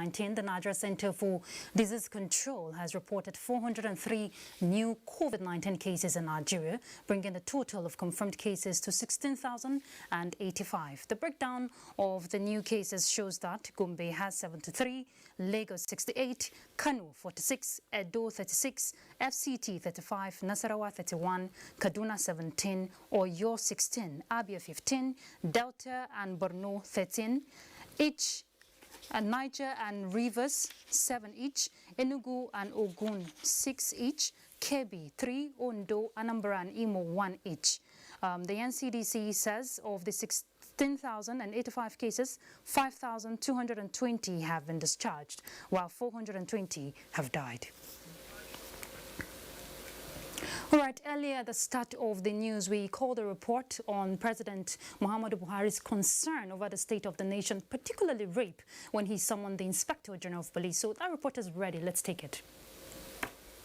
COVID-19, the Nigeria Center for Disease Control has reported 403 new COVID-19 cases in Nigeria, bringing the total of confirmed cases to 16,085. The breakdown of the new cases shows that Gombe has 73, Lagos 68, Kano 46, Edo 36, FCT 35, Nasarawa 31, Kaduna 17, Oyo 16, Abia 15, Delta and Borno 13, each, Niger and Rivers 7 each, Enugu and Ogun 6 each, Kebbi 3, Ondo, Anambra and Imo 1 each. The NCDC says of the 16,085 cases, 5,220 have been discharged, while 420 have died. All right, earlier at the start of the news, we called a report on President Muhammadu Buhari's concern over the state of the nation, particularly rape, when he summoned the Inspector General of Police. So that report is ready. Let's take it.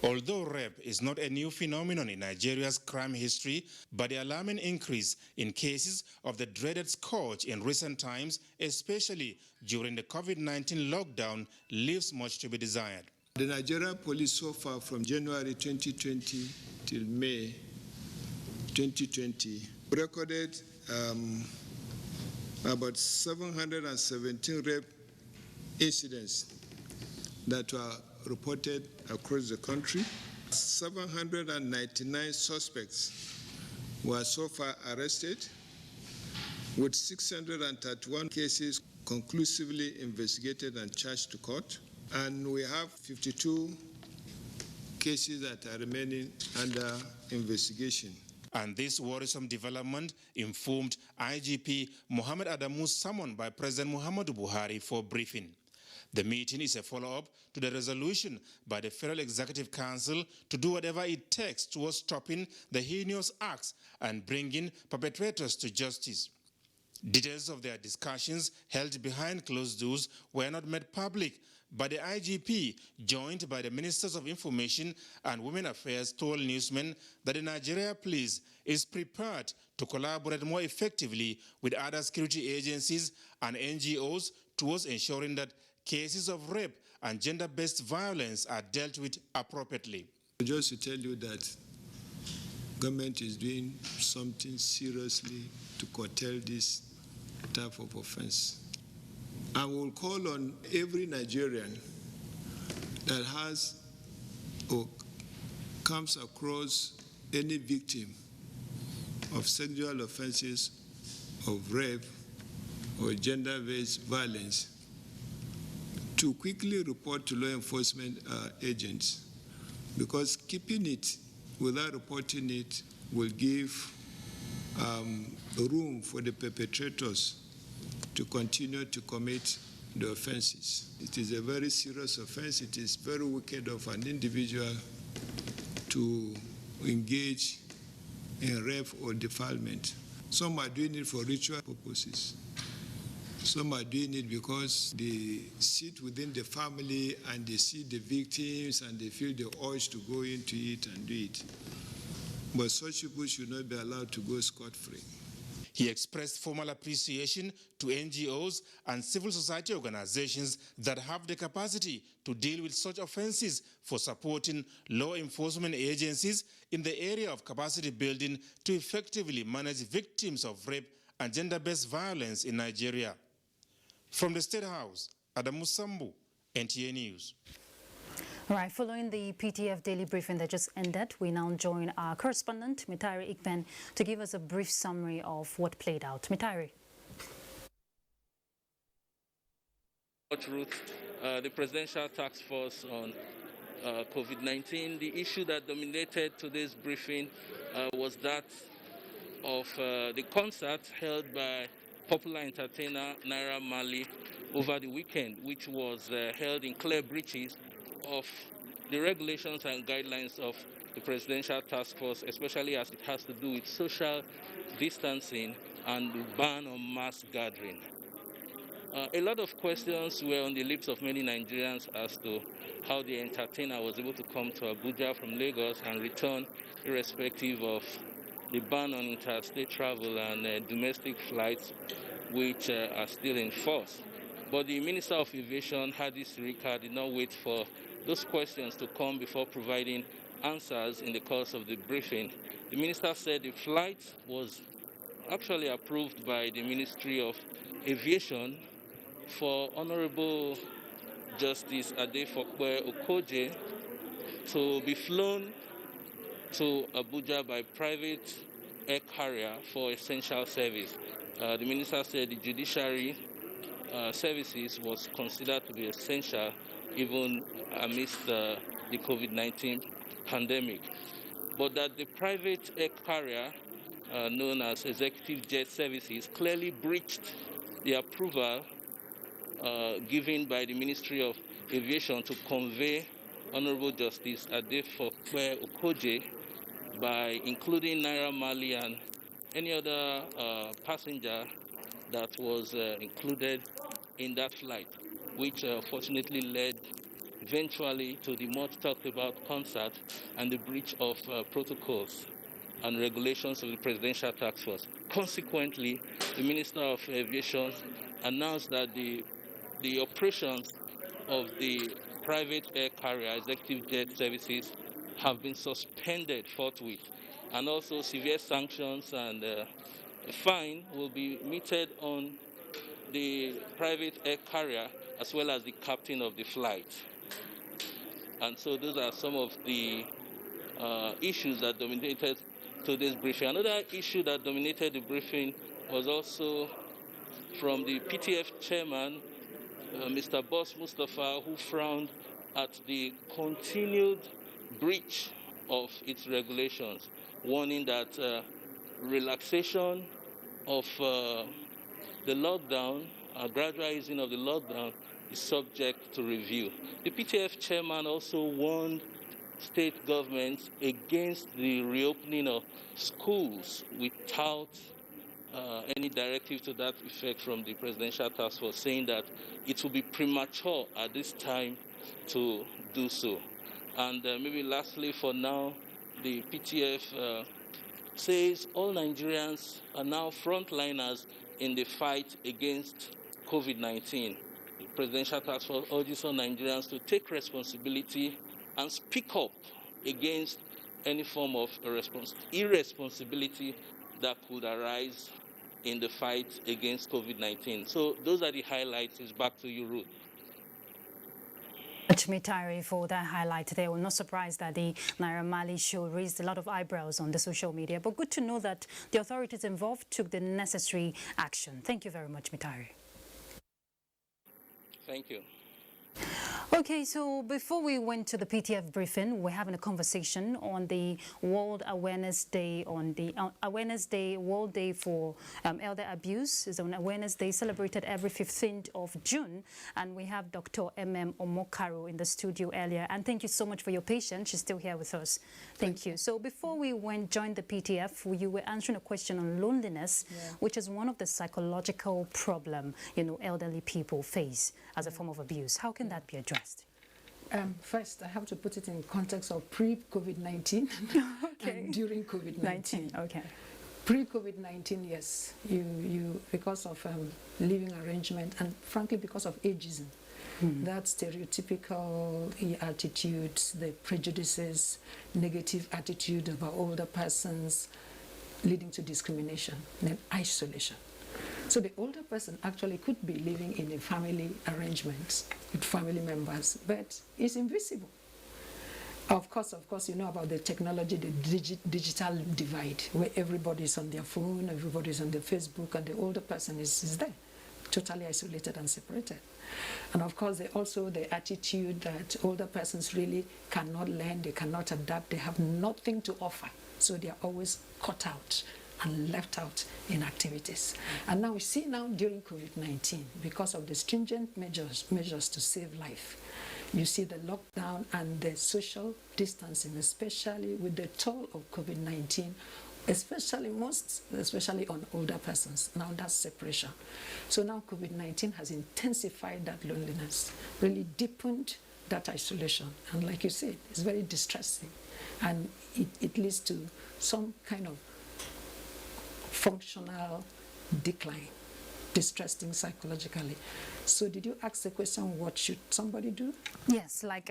Although rape is not a new phenomenon in Nigeria's crime history, but the alarming increase in cases of the dreaded scourge in recent times, especially during the COVID-19 lockdown, leaves much to be desired. The Nigerian police so far from January 2020 till May 2020 recorded about 717 rape incidents that were reported across the country. 799 suspects were so far arrested, with 631 cases conclusively investigated and charged to court. And we have 52 cases that are remaining under investigation. And this worrisome development informed IGP Mohammed Adamu's summon by President Muhammadu Buhari for briefing. The meeting is a follow-up to the resolution by the Federal Executive Council to do whatever it takes towards stopping the heinous acts and bringing perpetrators to justice. Details of their discussions held behind closed doors were not made public, but the IGP, joined by the Ministers of Information and Women Affairs, told newsmen that the Nigeria Police is prepared to collaborate more effectively with other security agencies and NGOs towards ensuring that cases of rape and gender-based violence are dealt with appropriately. Just to tell you that government is doing something seriously to curtail this type of offense. I will call on every Nigerian that has or comes across any victim of sexual offenses, of rape, or gender-based violence to quickly report to law enforcement agents, because keeping it without reporting it will give room for the perpetrators to continue to commit the offenses. It is a very serious offense. It is very wicked of an individual to engage in rape or defilement. Some are doing it for ritual purposes. Some are doing it because they sit within the family and they see the victims and they feel the urge to go into it and do it. But such people should not be allowed to go scot-free. He expressed formal appreciation to NGOs and civil society organizations that have the capacity to deal with such offenses for supporting law enforcement agencies in the area of capacity building to effectively manage victims of rape and gender-based violence in Nigeria. From the State House, Adamu Sambu, NTA News. All right, following the PTF daily briefing that just ended, we now join our correspondent, Mitari Ikben, to give us a brief summary of what played out. Mitari. Ruth, the Presidential Task Force on COVID-19, the issue that dominated today's briefing was that of the concert held by popular entertainer Naira Marley over the weekend, which was held in clear breaches of the regulations and guidelines of the Presidential Task Force, especially as it has to do with social distancing and the ban on mass gathering. A lot of questions were on the lips of many Nigerians as to how the entertainer was able to come to Abuja from Lagos and return irrespective of the ban on interstate travel and domestic flights, which are still in force. But the Minister of Aviation, Hadi Sirika, did not wait for those questions to come before providing answers in the course of the briefing. The minister said the flight was actually approved by the Ministry of Aviation for Honorable Justice Adefokwe Okoje to be flown to Abuja by private air carrier for essential service. The minister said the judiciary services was considered to be essential even amidst the COVID-19 pandemic, but that the private air carrier known as Executive Jet Services clearly breached the approval given by the Ministry of Aviation to convey Honorable Justice Adefokwe Okoje by including Naira Marley and any other passenger that was included in that flight, which fortunately led eventually to the much talked about concert and the breach of protocols and regulations of the Presidential Task Force. Consequently, the Minister of Aviation announced that the operations of the private air carrier Executive Jet Services have been suspended forthwith, and also severe sanctions and a fine will be meted on the private air carrier as well as the captain of the flight. And so those are some of the issues that dominated today's briefing. Another issue that dominated the briefing was also from the PTF chairman, Mr. Boss Mustafa, who frowned at the continued breach of its regulations, warning that relaxation of the lockdown, gradual easing of the lockdown, is subject to review. The PTF chairman also warned state governments against the reopening of schools without any directive to that effect from the Presidential Task Force, saying that it will be premature at this time to do so. And maybe lastly, for now, the PTF says all Nigerians are now frontliners in the fight against COVID-19. The Presidential Task Force urges all Nigerians to take responsibility and speak up against any form of irresponsibility that could arise in the fight against COVID-19. So those are the highlights. It's back to you, Ruth. Mitari, for that highlight today. We're not surprised that the Naira Marley show raised a lot of eyebrows on the social media, but good to know that the authorities involved took the necessary action. Thank you very much, Mitari. Thank you. Okay, so before we went to the PTF briefing, we're having a conversation on the World Awareness Day, World Day for Elder Abuse. It's an awareness day celebrated every 15th of June. And we have Dr. M.M. Omokaro in the studio earlier. And thank you so much for your patience. She's still here with us. Thank you. So before we joined the PTF, you were answering a question on loneliness, which is one of the psychological problem, elderly people face as a form of abuse. How can that be addressed? First, I have to put it in context of pre-COVID-19 and during COVID-19. Okay. Pre-COVID-19, yes, you because of living arrangement and frankly because of ageism, that stereotypical attitudes, the prejudices, negative attitude about older persons, leading to discrimination and isolation. So the older person actually could be living in a family arrangement with family members, but is invisible. Of course, you know about the technology, the digital divide, where everybody is on their phone, everybody is on their Facebook, and the older person is there, totally isolated and separated. And of course, also the attitude that older persons really cannot learn, they cannot adapt, they have nothing to offer, so they are always cut out and left out in activities. And now we see during COVID-19, because of the stringent measures to save life, you see the lockdown and the social distancing, especially with the toll of COVID-19, especially on older persons. Now that's separation. So now COVID-19 has intensified that loneliness, really deepened that isolation. And like you said, it's very distressing. And it leads to some kind of functional decline distressing psychologically. So did you ask the question, what should somebody do? Yes, like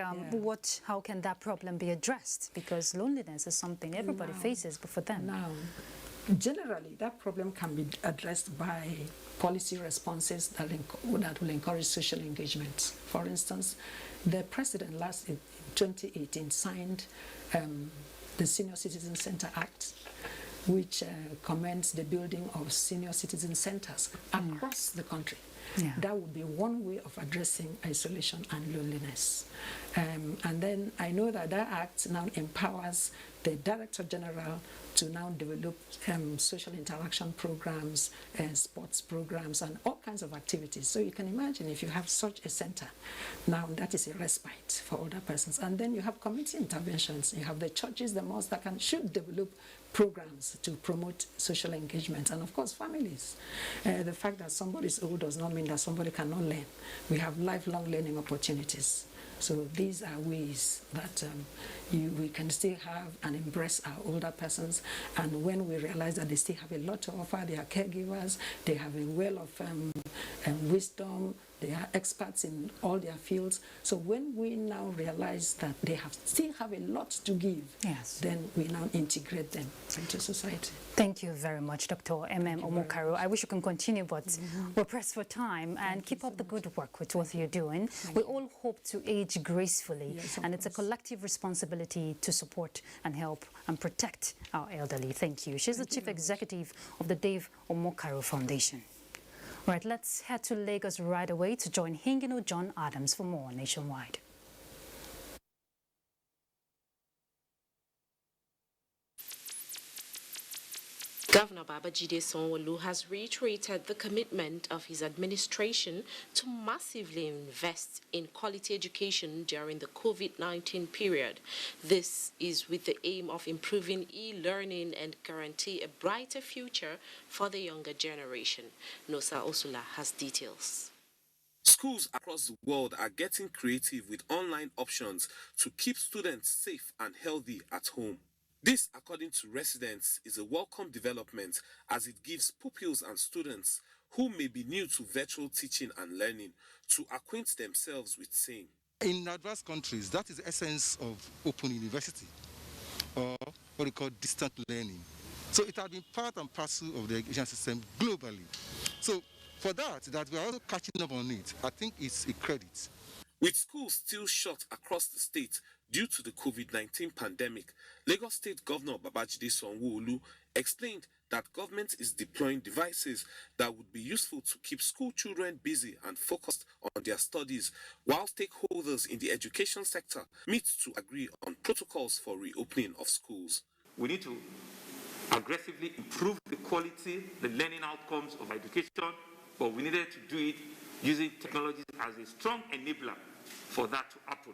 how can that problem be addressed? Because loneliness is something everybody faces, but for them. Now, generally, that problem can be addressed by policy responses that will encourage social engagement. For instance, the president last in 2018 signed the Senior Citizen Center Act, which commends the building of senior citizen centers across the country. Yeah. That would be one way of addressing isolation and loneliness. And then I know that act now empowers the Director General to now develop social interaction programs, sports programs, and all kinds of activities. So you can imagine if you have such a center, now that is a respite for older persons. And then you have community interventions. You have the churches, the mosques that should develop programs to promote social engagement, and of course families. The fact that somebody is old does not mean that somebody cannot learn. We have lifelong learning opportunities. So these are ways that we can still have and embrace our older persons, and when we realize that they still have a lot to offer, they are caregivers, they have a well of wisdom, they are experts in all their fields. So when we now realize that they still have a lot to give, yes, then we now integrate them into society. Thank you very much, Dr. M.M. Omokaro. I wish you can continue, but we're pressed for time, and keep up the good work with what you're doing. We all hope to age gracefully, and it's a collective responsibility to support and help and protect our elderly. Thank you. She's the Chief Executive of the Dave Omokaro Foundation. Right, let's head to Lagos right away to join Hingino John Adams for more Nationwide. Governor Babajide Sanwo-Olu has reiterated the commitment of his administration to massively invest in quality education during the COVID-19 period. This is with the aim of improving e-learning and guarantee a brighter future for the younger generation. Nosa Osula has details. Schools across the world are getting creative with online options to keep students safe and healthy at home. This, according to residents, is a welcome development as it gives pupils and students who may be new to virtual teaching and learning to acquaint themselves with same. In advanced countries, that is the essence of open university, or what we call distant learning. So it has been part and parcel of the education system globally. So for that we are also catching up on it, I think it's a credit. With schools still shut across the state due to the COVID-19 pandemic, Lagos State Governor Babajide Sanwo-Olu explained that government is deploying devices that would be useful to keep school children busy and focused on their studies, while stakeholders in the education sector meet to agree on protocols for reopening of schools. We need to aggressively improve the quality, the learning outcomes of education, but we needed to do it using technology as a strong enabler for that to happen.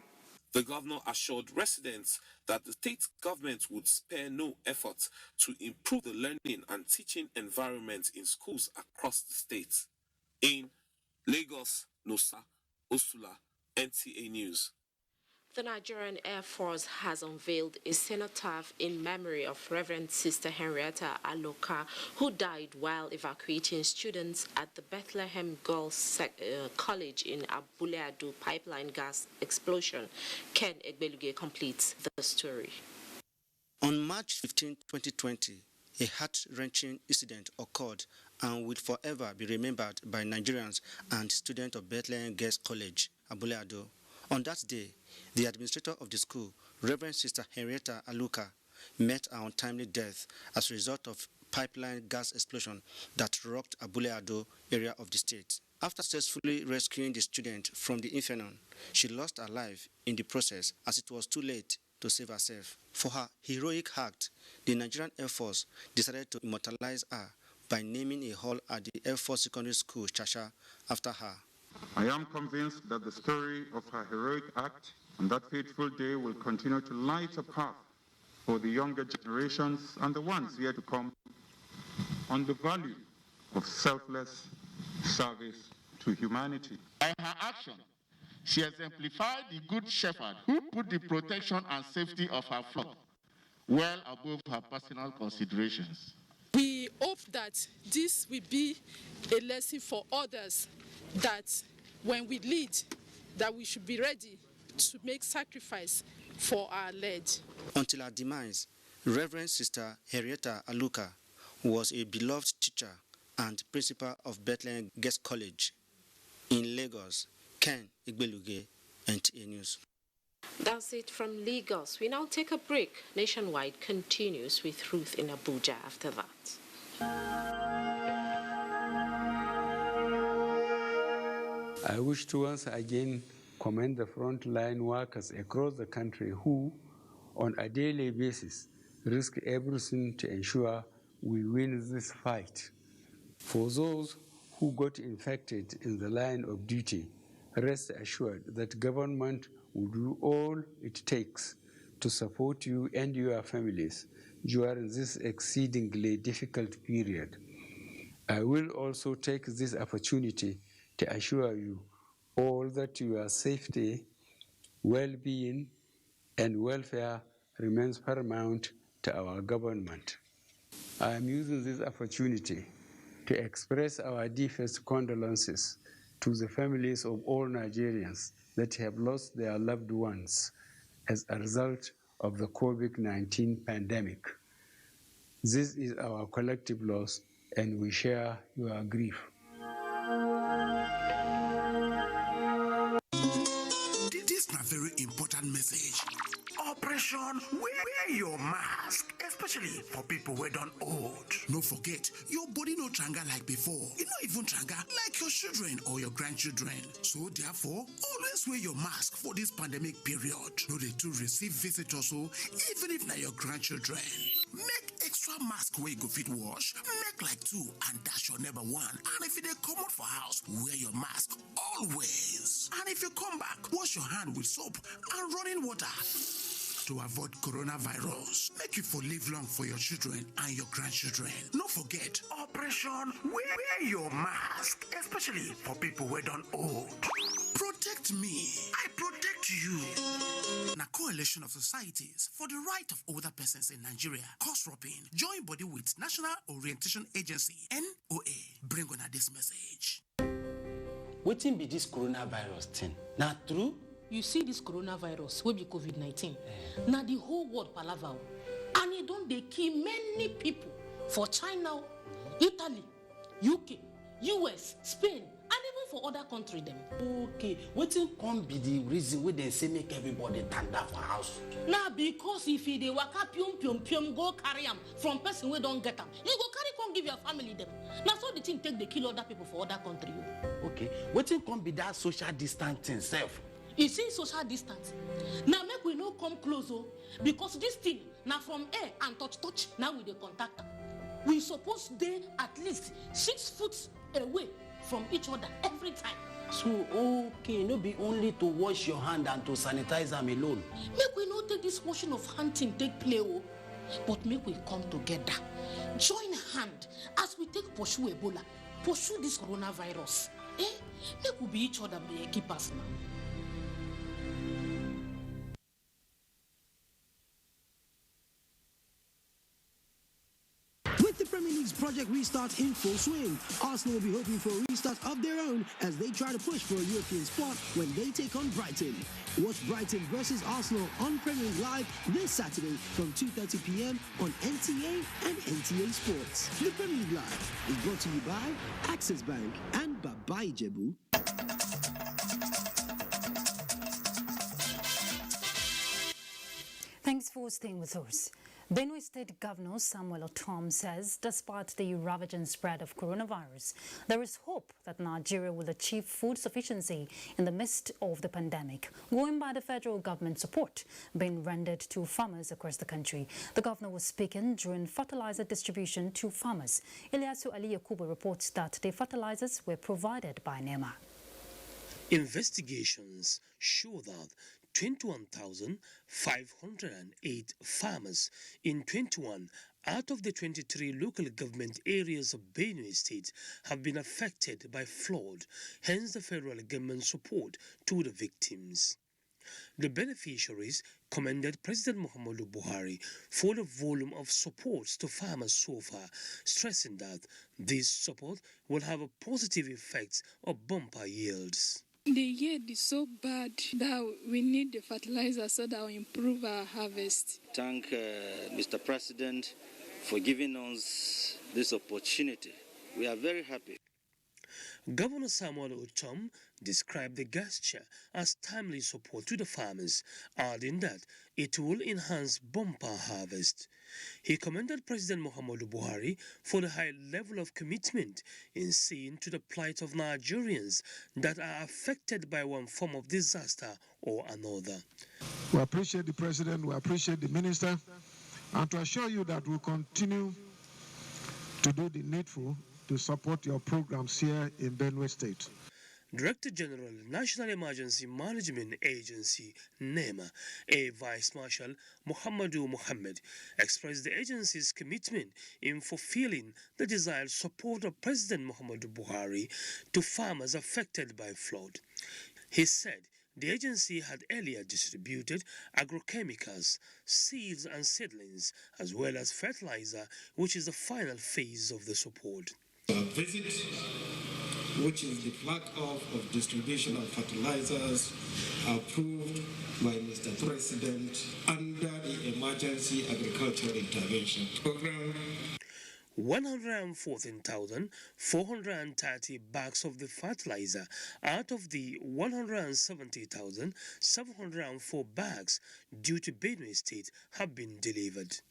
The governor assured residents that the state government would spare no effort to improve the learning and teaching environment in schools across the state. In Lagos, Nosa Osula, NTA News. The Nigerian Air Force has unveiled a cenotaph in memory of Reverend Sister Henrietta Aloka, who died while evacuating students at the Bethlehem Girls College in Abule-Ado pipeline gas explosion. Ken Egbeluge completes the story. On March 15, 2020, a heart-wrenching incident occurred and will forever be remembered by Nigerians and students of Bethlehem Girls College, Abule-Ado. On that day, the administrator of the school, Reverend Sister Henrietta Aluka, met her untimely death as a result of pipeline gas explosion that rocked Abule-Ado area of the state. After successfully rescuing the student from the inferno, she lost her life in the process as it was too late to save herself. For her heroic act, the Nigerian Air Force decided to immortalize her by naming a hall at the Air Force Secondary School, Chasha, after her. I am convinced that the story of her heroic act on that fateful day will continue to light a path for the younger generations and the ones yet to come on the value of selfless service to humanity. By her action, she exemplified the good shepherd who put the protection and safety of her flock well above her personal considerations. We hope that this will be a lesson for others, that when we lead, that we should be ready to make sacrifice for our led. Until her demise, Reverend Sister Henrietta Aluka was a beloved teacher and principal of Bethlehem Guest College in Lagos. Ken Igbeluge, NTA News. That's it from Lagos. We now take a break. Nationwide continues with Ruth in Abuja after that. I wish to once again commend the frontline workers across the country who, on a daily basis, risk everything to ensure we win this fight. For those who got infected in the line of duty, rest assured that government will do all it takes to support you and your families during this exceedingly difficult period. I will also take this opportunity to assure you all that your safety, well-being, and welfare remains paramount to our government. I am using this opportunity to express our deepest condolences to the families of all Nigerians that have lost their loved ones as a result of the COVID-19 pandemic. This is our collective loss, and we share your grief. This is a very important message. Operation wear your mask, especially for people who don't old. No forget, your body no tranga like before. You not even tranga like your children or your grandchildren. So therefore, always wear your mask for this pandemic period. No they too receive visitors, so even if not your grandchildren. Make extra mask where you go fit wash, make like 2 and dash your neighbor 1. And if you come out for house, wear your mask always. And if you come back, wash your hand with soap and running water to avoid coronavirus. Make you for live long for your children and your grandchildren. No forget, Operation wear your mask, especially for people who don't old. Protect me, I protect you. Na coalition of societies for the right of older persons in Nigeria, COSROPIN, join body with National Orientation Agency, NOA, bring on this message. Wetin be this coronavirus thing? Na true? You see this coronavirus will be COVID-19. Now the whole world palava, and it don't they kill many people for China, Italy, UK, US, Spain, and even for other countries them. Okay, wetin come be the reason why they say make everybody stand up for house? Now because if they waka pium go carry them from person we don't get them, you go carry come give your family them. Now so the thing take they kill other people for other country. Okay, wetin come be that social distancing self? You see social distance. Now make we no come close, because this thing now from air and touch now with the contact. We suppose they at least 6 foot away from each other every time. So okay, no be only to wash your hand and to sanitize them alone. Make we not take this washing of hand thing take play, but make we come together, join hand as we take pursue Ebola, pursue this coronavirus. Make we be each other keepers now. With the Premier League's Project Restart in full swing, Arsenal will be hoping for a restart of their own as they try to push for a European spot when they take on Brighton. Watch Brighton versus Arsenal on Premier League Live this Saturday from 2:30 p.m. on NTA and NTA Sports. The Premier League Live is brought to you by Access Bank and Baba Ijebu. Thanks for staying with us. Benue State Governor Samuel Otom says despite the ravaging spread of coronavirus, there is hope that Nigeria will achieve food sufficiency in the midst of the pandemic, going by the federal government support being rendered to farmers across the country. The governor was speaking during fertilizer distribution to farmers. Ilyasu Ali Yakubu reports that the fertilizers were provided by NEMA. Investigations show that 21,508 farmers in 21 out of the 23 local government areas of Benue State have been affected by flood, hence the federal government support to the victims. The beneficiaries commended President Muhammadu Buhari for the volume of support to farmers so far, stressing that this support will have a positive effect on bumper yields. The yield is so bad that we need the fertilizer so that we improve our harvest. Thank Mr. President for giving us this opportunity. We are very happy. Governor Samuel Otom described the gesture as timely support to the farmers, adding that it will enhance bumper harvest. He commended President Muhammadu Buhari for the high level of commitment in seeing to the plight of Nigerians that are affected by one form of disaster or another. We appreciate the President, we appreciate the Minister, and to assure you that we'll continue to do the needful to support your programs here in Benue State. Director General, National Emergency Management Agency, NEMA, Air Vice Marshal Muhammadu Muhammad, expressed the agency's commitment in fulfilling the desired support of President Muhammadu Buhari to farmers affected by flood. He said the agency had earlier distributed agrochemicals, seeds and seedlings, as well as fertilizer, which is the final phase of the support. Visit, which is the flag off of distribution of fertilizers approved by Mr. President under the Emergency Agricultural Intervention Program. 114,430 bags of the fertilizer out of the 170,704 bags due to Benue State have been delivered.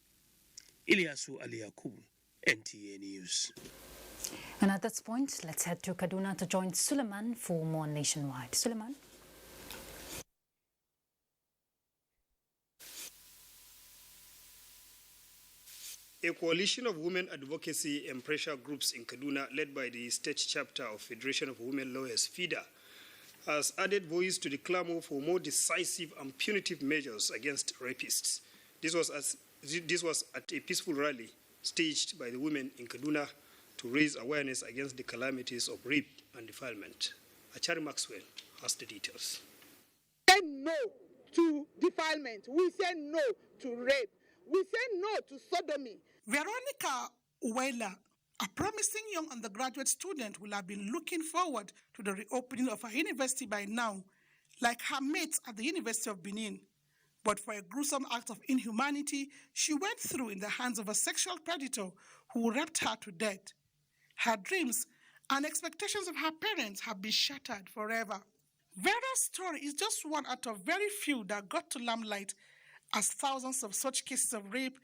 Ilyasu Aliyakubu, NTA News. And at this point, let's head to Kaduna to join Suleiman for more nationwide. Suleiman. A coalition of women advocacy and pressure groups in Kaduna, led by the state chapter of Federation of Women Lawyers, FIDA, has added voice to the clamor for more decisive and punitive measures against rapists. This was at a peaceful rally staged by the women in Kaduna to raise awareness against the calamities of rape and defilement. Achari Maxwell has the details. We say no to defilement. We say no to rape. We say no to sodomy. Veronica Uwela, a promising young undergraduate student, will have been looking forward to the reopening of her university by now, like her mates at the University of Benin. But for a gruesome act of inhumanity, she went through in the hands of a sexual predator who raped her to death. Her dreams and expectations of her parents have been shattered forever. Vera's story is just one out of very few that got to limelight, as thousands of such cases of rape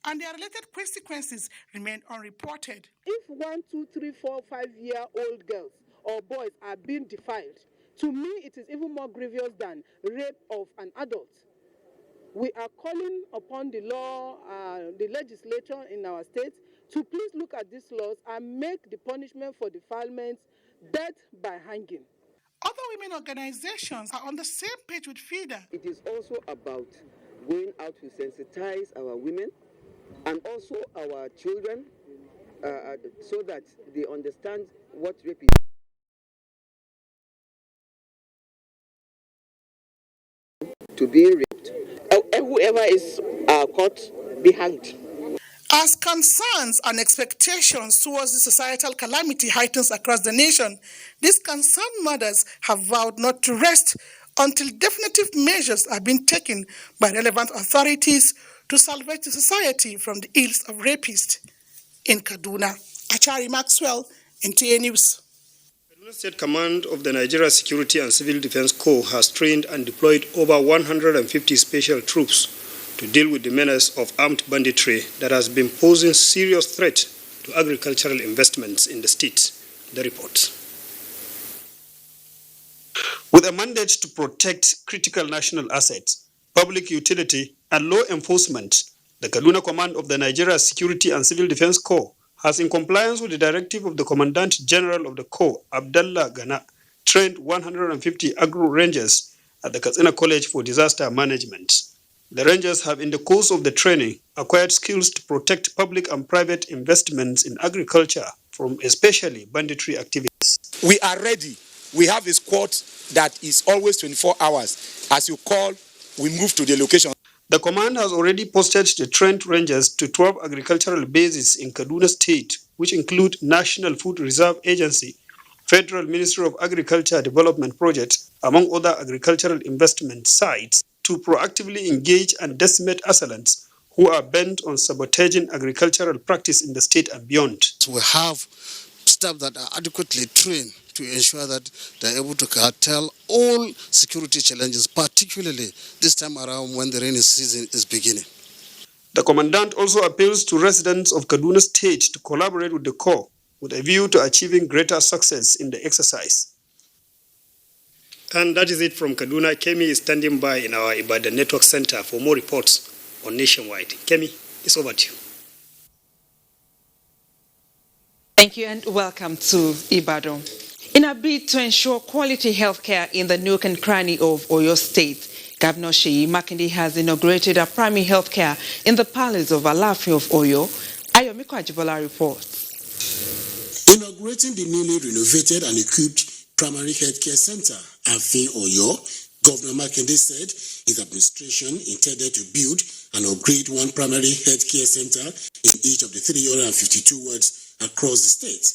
and their related consequences remain unreported. If 1, 2, 3, 4, 5-year-old girls or boys are being defiled, to me it is even more grievous than rape of an adult. We are calling upon the legislature in our state to please look at these laws and make the punishment for defilement death by hanging. Other women organizations are on the same page with FIDA. It is also about going out to sensitize our women and also our children so that they understand what rape is. To be raped, whoever is caught, be hanged. As concerns and expectations towards the societal calamity heightens across the nation, these concerned mothers have vowed not to rest until definitive measures have been taken by relevant authorities to salvage the society from the ills of rapists. In Kaduna, Achari Maxwell, NTA News. Kaduna State Command of the Nigeria Security and Civil Defense Corps has trained and deployed over 150 special troops to deal with the menace of armed banditry that has been posing serious threat to agricultural investments in the state. The report. With a mandate to protect critical national assets, public utility, and law enforcement, the Kaduna Command of the Nigeria Security and Civil Defense Corps has, in compliance with the directive of the Commandant General of the Corps, Abdallah Gana, trained 150 agro rangers at the Katsina College for Disaster Management. The rangers have, in the course of the training, acquired skills to protect public and private investments in agriculture from especially banditry activities. We are ready we have a squad that is always 24 hours. As you call, we move to the location. The command has already posted the trained rangers to 12 agricultural bases in Kaduna State, which include National Food Reserve Agency, Federal Ministry of Agriculture Development Project, among other agricultural investment sites, to proactively engage and decimate assailants who are bent on sabotaging agricultural practice in the state and beyond. We have staff that are adequately trained to ensure that they're able to curtail all security challenges, particularly this time around when the rainy season is beginning. The commandant also appeals to residents of Kaduna State to collaborate with the Corps with a view to achieving greater success in the exercise. And that is it from Kaduna. Kemi is standing by in our Ibadan Network Center for more reports on Nationwide. Kemi, it's over to you. Thank you and welcome to Ibadan. In a bid to ensure quality healthcare in the nook and cranny of Oyo State, Governor Seyi Makinde has inaugurated a primary healthcare in the palace of Alaafin of Oyo. Ayomiko Ajibola reports. Inaugurating the newly renovated and equipped primary healthcare center, Alaafin Oyo, Governor Makinde said his administration intended to build and upgrade one primary healthcare center in each of the 352 wards across the state.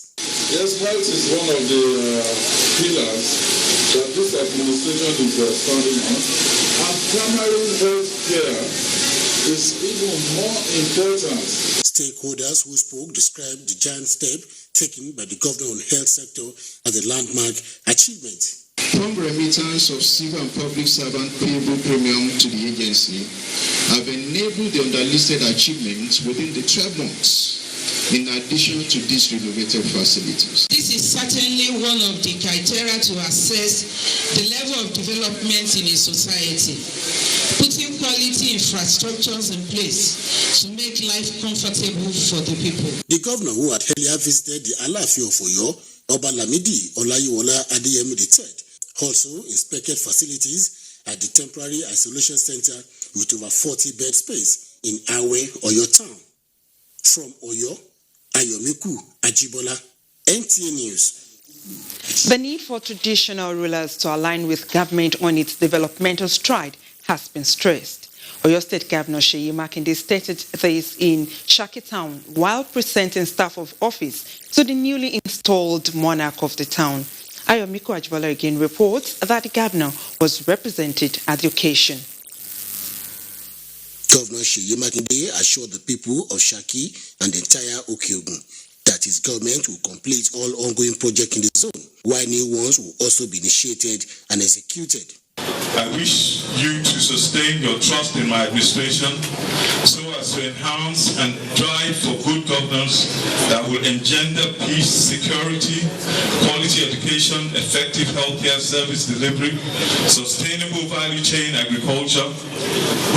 Yes, health is one of the pillars that this administration is standing on, and primary health care is even more important. Stakeholders who spoke described the giant step taken by the governor on health sector as a landmark achievement. Prompt remittance of civil and public servant payable premium to the agency have enabled the underlisted achievements within the 12 months. In addition to these renovated facilities. This is certainly one of the criteria to assess the level of development in a society. Putting quality infrastructures in place to make life comfortable for the people. The governor who had earlier visited the Alaafin of Oyo, Oba Lamidi Olayiwola Adeyemi III, also inspected facilities at the temporary isolation center with over 40 bed space in Awe, Oyo town. From Oyo, Ayomiko Ajibola, NTA News. The need for traditional rulers to align with government on its developmental stride has been stressed. Oyo State Governor Seyi Makinde stated this in Shaki Town while presenting staff of office to the newly installed monarch of the town. Ayomiko Ajibola again reports that the governor was represented at the occasion. Governor Seyi Makinde assured the people of Shaki and the entire Okeogun that his government will complete all ongoing projects in the zone, while new ones will also be initiated and executed. I wish you to sustain your trust in my administration so as to enhance and drive for good governance that will engender peace, security, quality education, effective healthcare service delivery, sustainable value chain agriculture,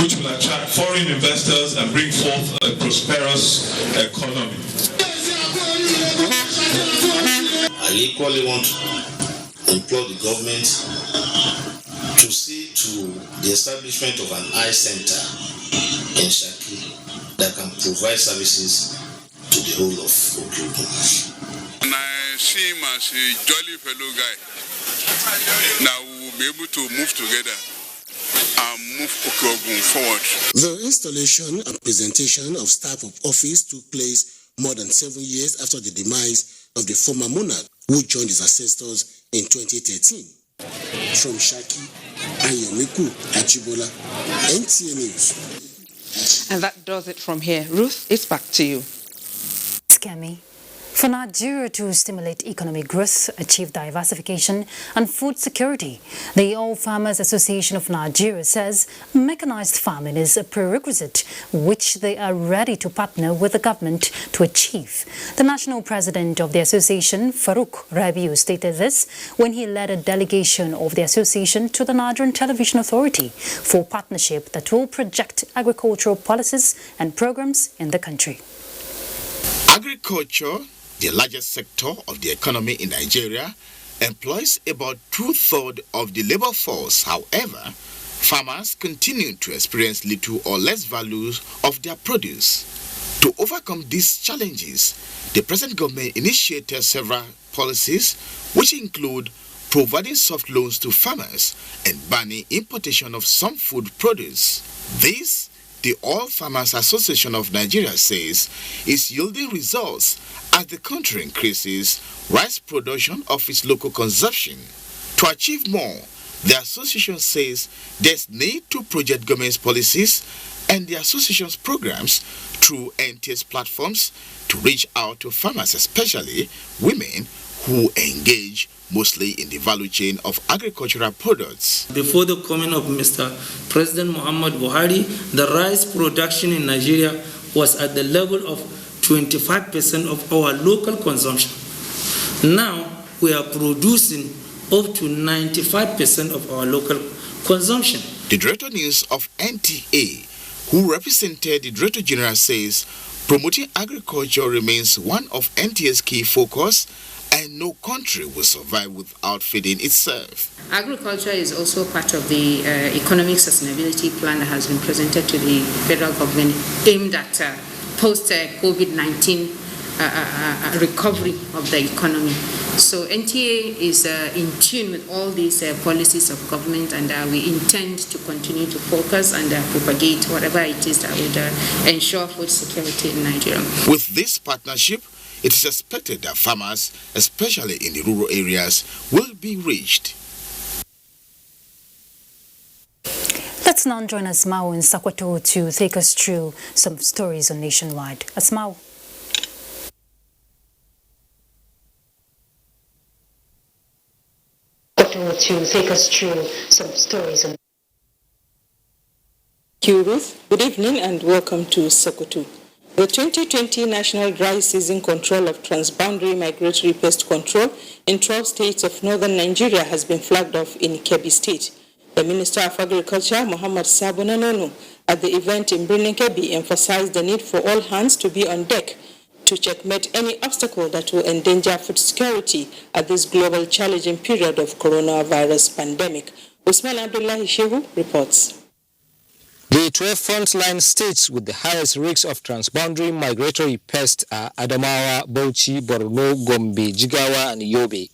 which will attract foreign investors and bring forth a prosperous economy. I equally want to implore the government to see to the establishment of an eye center in Shaki that can provide services to the whole of Okeogun. And I see him as a jolly fellow guy. Now we will be able to move together and move Okeogun forward. The installation and presentation of staff of office took place more than 7 years after the demise of the former monarch, who joined his ancestors in 2013. From Shaki, Ayomiko Ajibola, NTA News. And that does it from here. Ruth, it's back to you. Kemi. For Nigeria to stimulate economic growth, achieve diversification and food security, the All Farmers Association of Nigeria says mechanized farming is a prerequisite which they are ready to partner with the government to achieve. The national president of the association, Farouk Rabiu, stated this when he led a delegation of the association to the Nigerian Television Authority for partnership that will project agricultural policies and programs in the country. Agriculture, the largest sector of the economy in Nigeria, employs about 2/3 of the labor force. However, farmers continue to experience little or less value of their produce. To overcome these challenges, the present government initiated several policies which include providing soft loans to farmers, and banning importation of some food produce. This, the All Farmers Association of Nigeria says, is yielding results as the country increases rice production of its local consumption. To achieve more, the association says there's need to project government's policies and the association's programs through NTA's platforms to reach out to farmers, especially women who engage mostly in the value chain of agricultural products. Before the coming of Mr. President Muhammad Buhari, the rice production in Nigeria was at the level of 25% of our local consumption. Now we are producing up to 95% of our local consumption. The Director News of NTA, who represented the Director General, says promoting agriculture remains one of NTA's key focus, and no country will survive without feeding itself. Agriculture is also part of the economic sustainability plan that has been presented to the federal government aimed at post-COVID-19 recovery of the economy. So NTA is in tune with all these policies of government, and we intend to continue to focus and propagate whatever it is that would ensure food security in Nigeria. With this partnership, it is expected that farmers, especially in the rural areas, will be reached. Let's now join Asmao in Sokoto to take us through some stories on Nationwide. Asmao. To take us through some stories on. Thank you, Ruth. Good evening and welcome to Sokoto. The 2020 National Dry Season Control of Transboundary Migratory Pest Control in 12 states of northern Nigeria has been flagged off in Kebbi State. The Minister of Agriculture, Muhammad Sabo Nanonu, at the event in Birnin Kebbi emphasized the need for all hands to be on deck to checkmate any obstacle that will endanger food security at this global challenging period of coronavirus pandemic. Usman Abdullahi Shehu reports. The 12 frontline states with the highest risks of transboundary migratory pests are Adamawa, Bauchi, Borno, Gombe, Jigawa, and Yobe.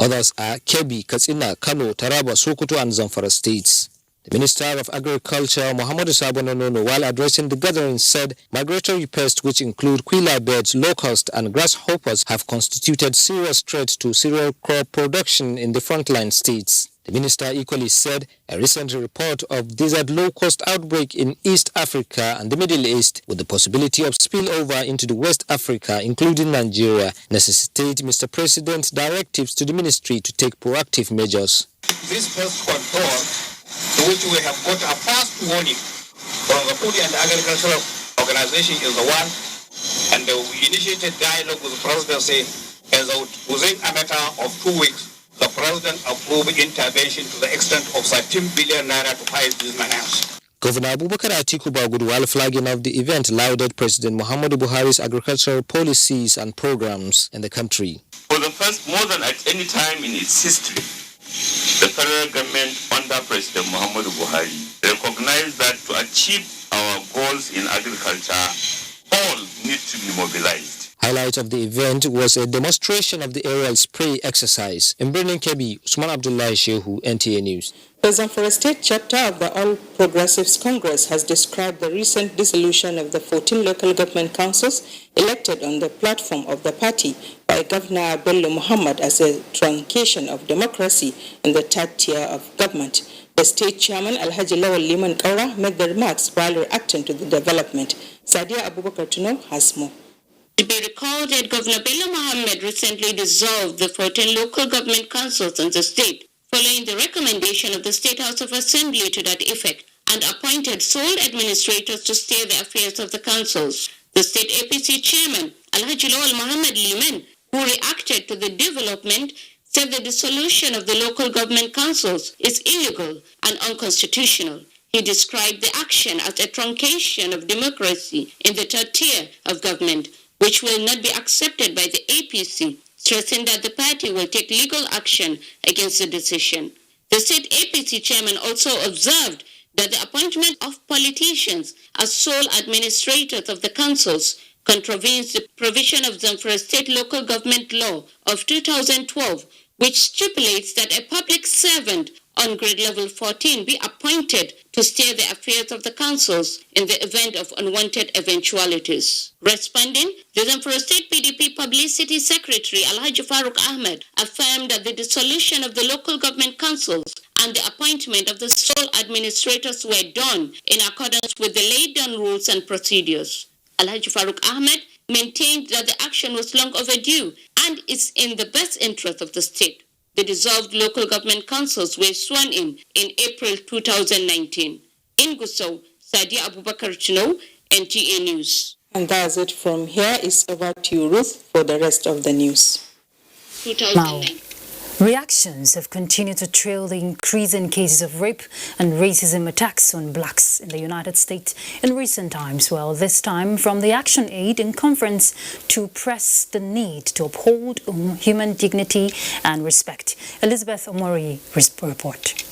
Others are Kebbi, Katsina, Kano, Taraba, Sokoto, and Zamfara states. The Minister of Agriculture, Muhammad Sabo Nanonu, while addressing the gathering, said migratory pests, which include quilla birds, locusts, and grasshoppers, have constituted serious threat to cereal crop production in the frontline states. The minister equally said a recent report of desert locust outbreak in East Africa and the Middle East, with the possibility of spillover into the West Africa, including Nigeria, necessitate Mr. President's directives to the ministry to take proactive measures. This pest control, to which we have got a fast warning from the Food and Agricultural Organization, is the one, and we initiated dialogue with the presidency, and within a matter of 2 weeks, the president approved intervention to the extent of 13 billion naira to fight these menace. Governor Abubakar Atiku Bagudu, while flagging off the event, lauded President Muhammadu Buhari's agricultural policies and programs in the country. For the first, more than at any time in its history, the federal government under President Muhammadu Buhari recognized that to achieve our goals in agriculture, all need to be mobilized. Highlight of the event was a demonstration of the aerial spray exercise. In Birnin Kebbi, Usman Abdullahi Shehu, NTA News. The Zamfara State chapter of the All Progressives Congress has described the recent dissolution of the 14 local government councils elected on the platform of the party by Governor Bello Muhammad as a truncation of democracy in the third tier of government. The state chairman, Alhaji Lawal Liman Kaura, made the remarks while reacting to the development. Sadia Abubakar Tuno has more. To be recalled that Governor Bello Muhammad recently dissolved the 14 local government councils in the state, following the recommendation of the State House of Assembly to that effect, and appointed sole administrators to steer the affairs of the councils. The state APC chairman, Alhaji Lawal Muhammad Liman, who reacted to the development, said the dissolution of the local government councils is illegal and unconstitutional. He described the action as a truncation of democracy in the third tier of government, which will not be accepted by the APC, stressing that the party will take legal action against the decision. The state APC chairman also observed that the appointment of politicians as sole administrators of the councils contravenes the provision of Zamfara State Local Government Law of 2012, which stipulates that a public servant on grade level 14 be appointed to steer the affairs of the councils in the event of unwanted eventualities. Responding, the Zamfara State PDP Publicity Secretary Alhaji Farooq Ahmed affirmed that the dissolution of the local government councils and the appointment of the sole administrators were done in accordance with the laid down rules and procedures. Alhaji Farooq Ahmed maintained that the action was long overdue and is in the best interest of the state. The dissolved local government councils were sworn in April 2019. In Gusau, Sadia Abubakar Chino, NTA News. And that's it from here. It's over to you, Ruth, for the rest of the news. Now, reactions have continued to trail the increase in cases of rape and racism attacks on blacks in the United States in recent times. Well, this time from the Action Aid in conference to press the need to uphold human dignity and respect. Elizabeth Omori report.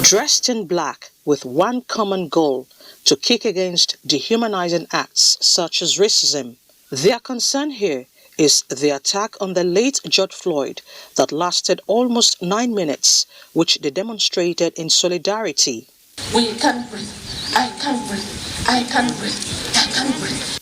Dressed in black with one common goal, to kick against dehumanizing acts such as racism. Their concern here is the attack on the late George Floyd that lasted almost 9 minutes, which they demonstrated in solidarity. We can't breathe. I can't breathe. I can't breathe. I can't breathe.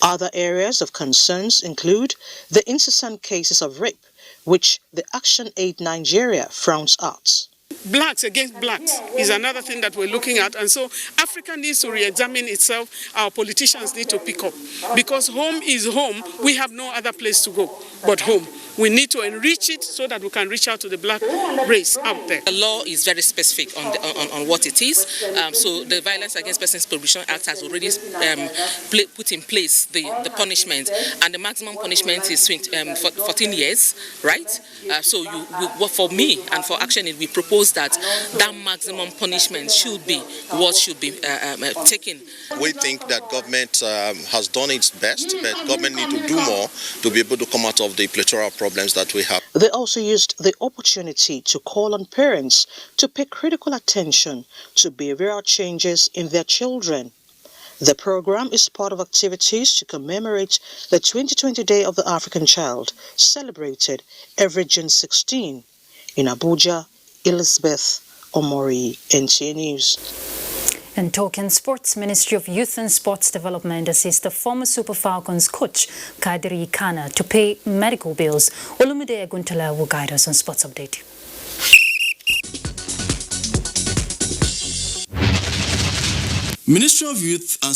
Other areas of concerns include the incessant cases of rape, which the Action Aid Nigeria frowns at. Blacks against blacks is another thing that we're looking at, and so Africa needs to re-examine itself. Our politicians need to pick up, because home is home. We have no other place to go but home. We need to enrich it so that we can reach out to the black race out there. The law is very specific on what it is. So the Violence Against Persons Prohibition Act has already put in place the punishment, and the maximum punishment is 14 years, right? So for me and for Action Aid, we propose that maximum punishment should be what should be taken. We think that government has done its best, but government need to do more to be able to come out of the plethora of problems that we have. They also used the opportunity to call on parents to pay critical attention to behavioral changes in their children. The program is part of activities to commemorate the 2020 Day of the African Child, celebrated every June 16. In Abuja, Elizabeth Omori, NTA News. In talking sports, Ministry of Youth and Sports Development assists the former Super Falcons coach, Kadiri Kana, to pay medical bills. Olumide Aguntala will guide us on Sports Update. Ministry of Youth and